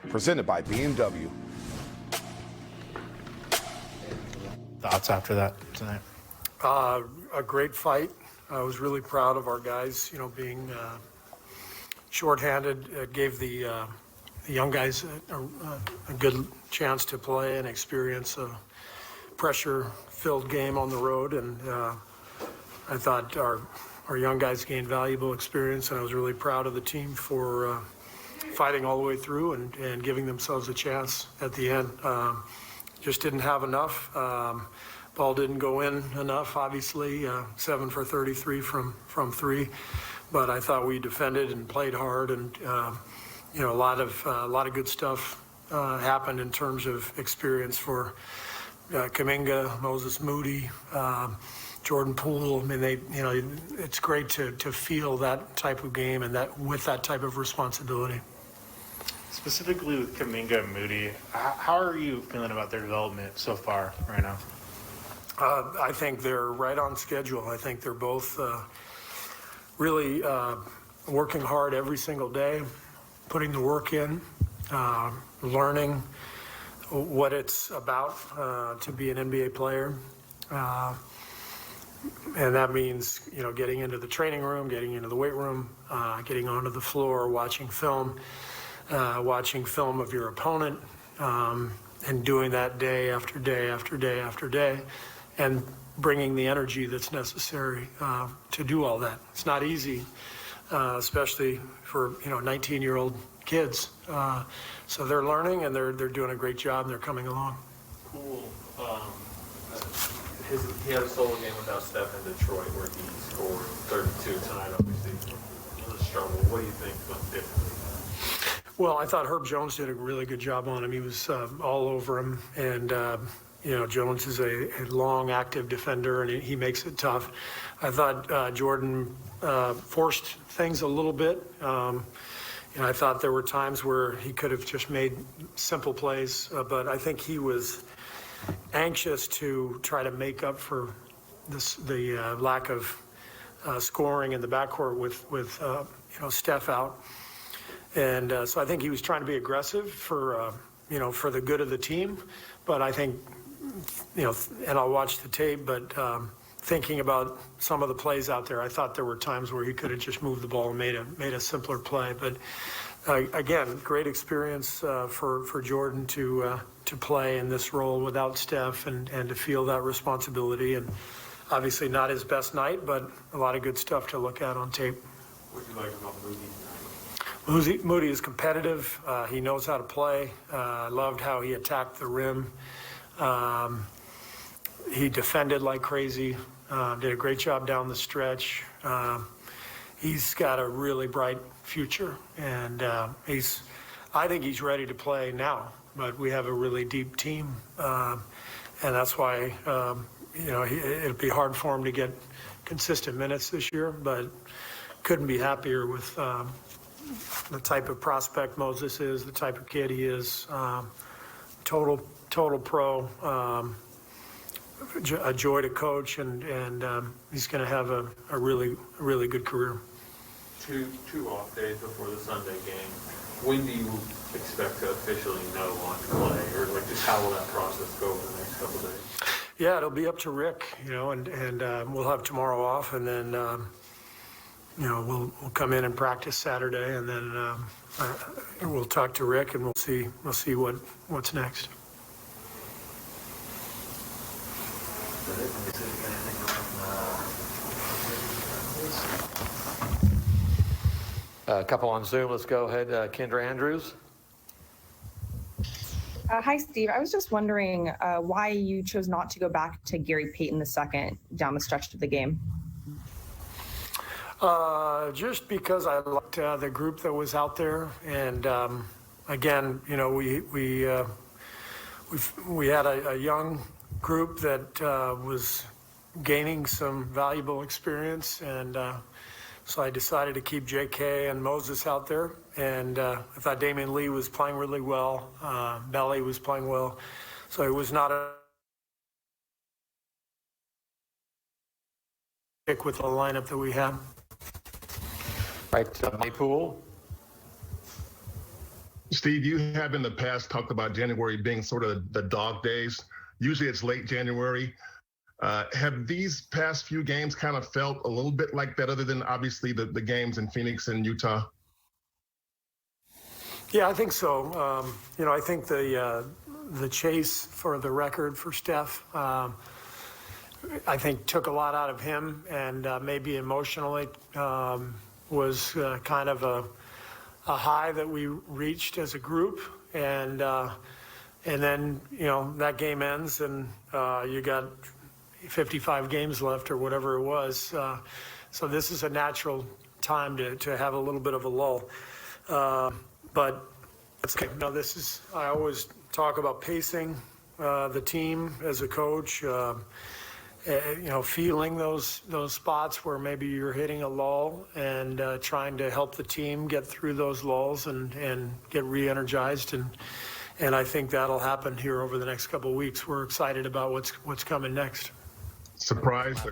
presented by BMW. Thoughts after that tonight? A great fight. I was really proud of our guys, being shorthanded. It gave the young guys a good chance to play and experience a pressure-filled game on the road. And I thought our young guys gained valuable experience, and I was really proud of the team for fighting all the way through and giving themselves a chance at the end. Just didn't have enough. Ball didn't go in enough, obviously, 7 for 33 from three. But I thought we defended and played hard, and a lot of good stuff happened in terms of experience for Kuminga, Moses Moody, Jordan Poole. I mean, it's great to feel that type of game and that with that type of responsibility. Specifically with Kuminga and Moody, how are you feeling about their development so far right now? I think they're right on schedule. I think they're both really working hard every single day, putting the work in, learning what it's about to be an NBA player. And that means, getting into the training room, getting into the weight room, getting onto the floor, watching film of your opponent, and doing that day after day after day after day, and bringing the energy that's necessary to do all that. It's not easy, especially for 19-year-old kids. So they're learning, and they're doing a great job, and they're coming along. Cool. He had a solo game without Steph in Detroit where he scored 32 tonight, obviously. It was a struggle. What do you think went differently? Well, I thought Herb Jones did a really good job on him. He was all over him, and Jones is a long, active defender, and he makes it tough. I thought Jordan forced things a little bit. I thought there were times where he could have just made simple plays, but I think he was anxious to try to make up for the lack of scoring in the backcourt with Steph out. And so I think he was trying to be aggressive for the good of the team. But I think, and I'll watch the tape, but thinking about some of the plays out there, I thought there were times where he could have just moved the ball and made a simpler play. But again, great experience for Jordan to play in this role without Steph and to feel that responsibility. And obviously not his best night, but a lot of good stuff to look at on tape. What do you like about Moody tonight? Moody is competitive. He knows how to play. I loved how he attacked the rim. He defended like crazy. Did a great job down the stretch. He's got a really bright future, and I think he's ready to play now. But we have a really deep team, and that's why it'll be hard for him to get consistent minutes this year. But couldn't be happier with the type of prospect Moses is, the type of kid he is. Total pro. A joy to coach, and he's going to have a really good career. Two off days before the Sunday game. When do you expect to officially know on play, or just how will that process go over the next couple of days? Yeah, it'll be up to Rick, and we'll have tomorrow off, and then we'll come in and practice Saturday, and then we'll talk to Rick, and we'll see what's next. A couple on Zoom. Let's go ahead. Kendra Andrews. Hi, Steve. I was just wondering why you chose not to go back to Gary Payton II down the stretch of the game. Just because I liked the group that was out there, and again, we had a young group that was gaining some valuable experience, and so I decided to keep J.K. and Moses out there, and I thought Damian Lee was playing really well. Belly was playing well, so it was not a pick with the lineup that we had. Right, Poole. Steve, you have in the past talked about January being sort of the dog days. Usually it's late January. Have these past few games kind of felt a little bit like that, other than obviously the games in Phoenix and Utah? Yeah, I think so. I think the chase for the record for Steph, I think took a lot out of him, and maybe emotionally was kind of a high that we reached as a group, and then that game ends, and you got 55 games left or whatever it was. So this is a natural time to have a little bit of a lull. But it's okay. I always talk about pacing the team as a coach, feeling those spots where maybe you're hitting a lull, and trying to help the team get through those lulls and get re-energized. And I think that'll happen here over the next couple of weeks. We're excited about what's coming next. Surprised?